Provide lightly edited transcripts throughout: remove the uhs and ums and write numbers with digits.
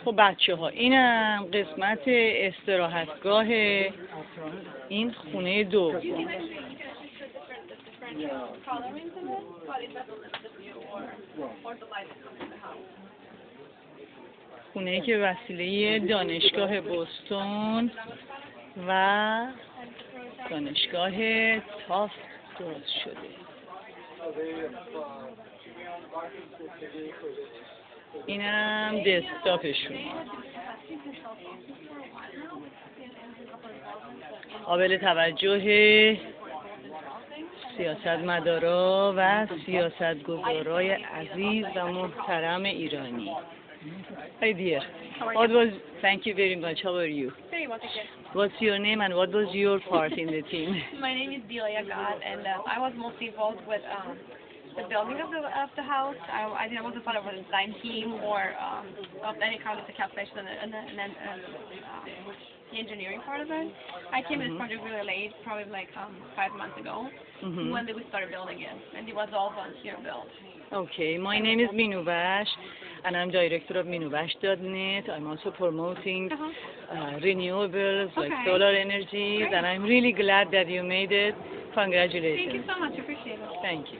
خب بچه ها اینم قسمت استراحتگاه این خونه دوم. خونه که وسیله دانشگاه بوستون و دانشگاه تافت درست شده. اینم دسکتاپشون. قابل توجه سیاستمدارا و سیاستگزارای عزیز و محترم ایرانی. Hi dear. Thank you very much. How are you? Very well, thank you. What's your name and what was your part in the team? My name is Delia God, and I was mostly involved with the building of the house. I wasn't part of a design team or of any kind of the calculation and then the engineering part of it. I came in this project really late, probably like 5 months ago, when we started building it, and it was all volunteer built. Okay, my name is Minubash, and I'm director of Minubash.net. I'm also promoting renewables like solar energies, and I'm really glad that you made it. Congratulations. Thank you so much. I appreciate it. Thank you.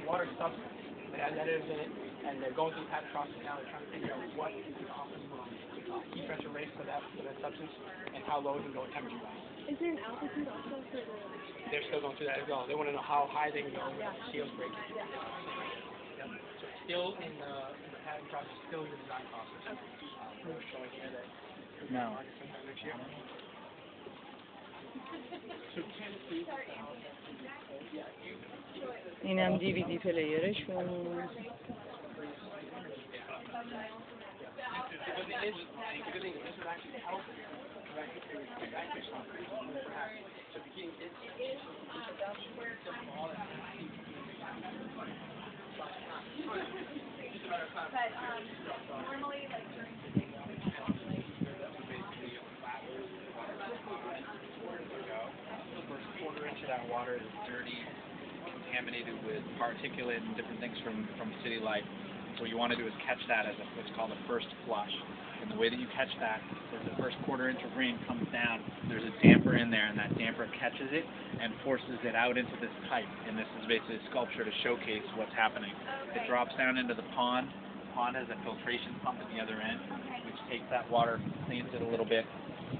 Water substance. They had additives in it, and they're going through the patent process now. They're trying to figure out what is the optimal heat pressure rate for that substance and how low it can go temperature-wise. Is there an altitude also for the... They're still going through that as well. They want to know how high they can go when the seals break. Yep. So it's still in the patent process, still in the design process. We're showing here that sometime next year. اینم DVD پلیرشون. That water is dirty, contaminated with particulate and different things from city life. So what you want to do is catch that as what's called a first flush. And the way that you catch that is the first quarter-inch of rain comes down, there's a damper in there, and that damper catches it and forces it out into this pipe. And this is basically a sculpture to showcase what's happening. It drops down into the pond. The pond has a filtration pump at the other end, which takes that water, cleans it a little bit,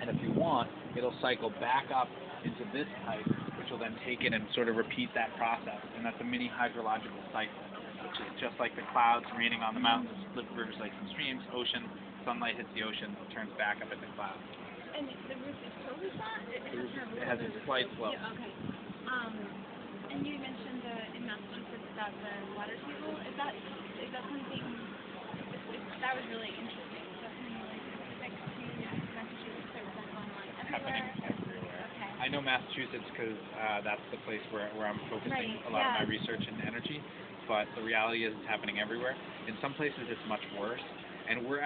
and if you want, it'll cycle back up into this pipe, which will then take it and sort of repeat that process. And that's a mini hydrological cycle, which is just like the clouds raining on the mountains, rivers, lakes, and streams, ocean, sunlight hits the ocean, it turns back up into clouds. And the roof is filled with that? It has a slight slope. Yeah, okay. And you mentioned in Massachusetts that the water table, is that something, that was really interesting. Is that something really specific to Massachusetts, or is that going on everywhere? I know Massachusetts because that's the place where I'm focusing a lot of my research and energy, but the reality is it's happening everywhere. In some places it's much worse, and we're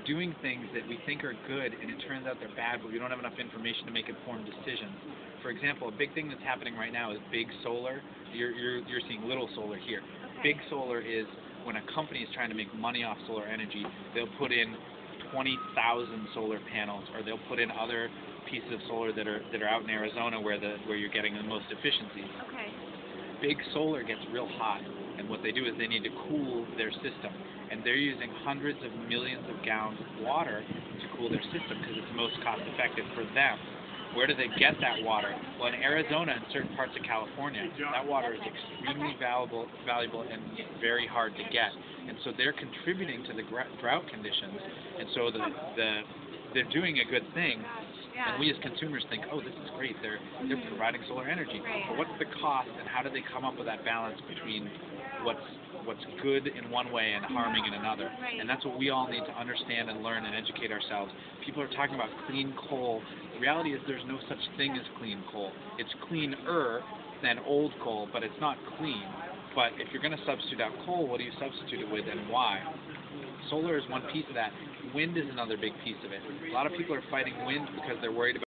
doing things that we think are good, and it turns out they're bad, but we don't have enough information to make informed decisions. For example, a big thing that's happening right now is big solar. You're seeing little solar here. Big solar is when a company is trying to make money off solar energy, they'll put in 20,000 solar panels, or they'll put in other pieces of solar that are out in Arizona where you're getting the most efficiencies. Okay. Big solar gets real hot, and what they do is they need to cool their system, and they're using hundreds of millions of gallons of water to cool their system because it's most cost effective for them. Where do they get that water? Well, in Arizona and certain parts of California, that water is extremely valuable and very hard to get. And so they're contributing to the drought conditions. And so they're doing a good thing. And we as consumers think, oh, this is great. They're providing solar energy. But what's the cost, and how do they come up with that balance between what's good in one way and harming in another? And that's what we all need to understand and learn and educate ourselves. People are talking about clean coal. The reality is there's no such thing as clean coal. It's cleaner than old coal, but it's not clean. But if you're going to substitute out coal, what do you substitute it with and why? Solar is one piece of that. Wind is another big piece of it. A lot of people are fighting wind because they're worried about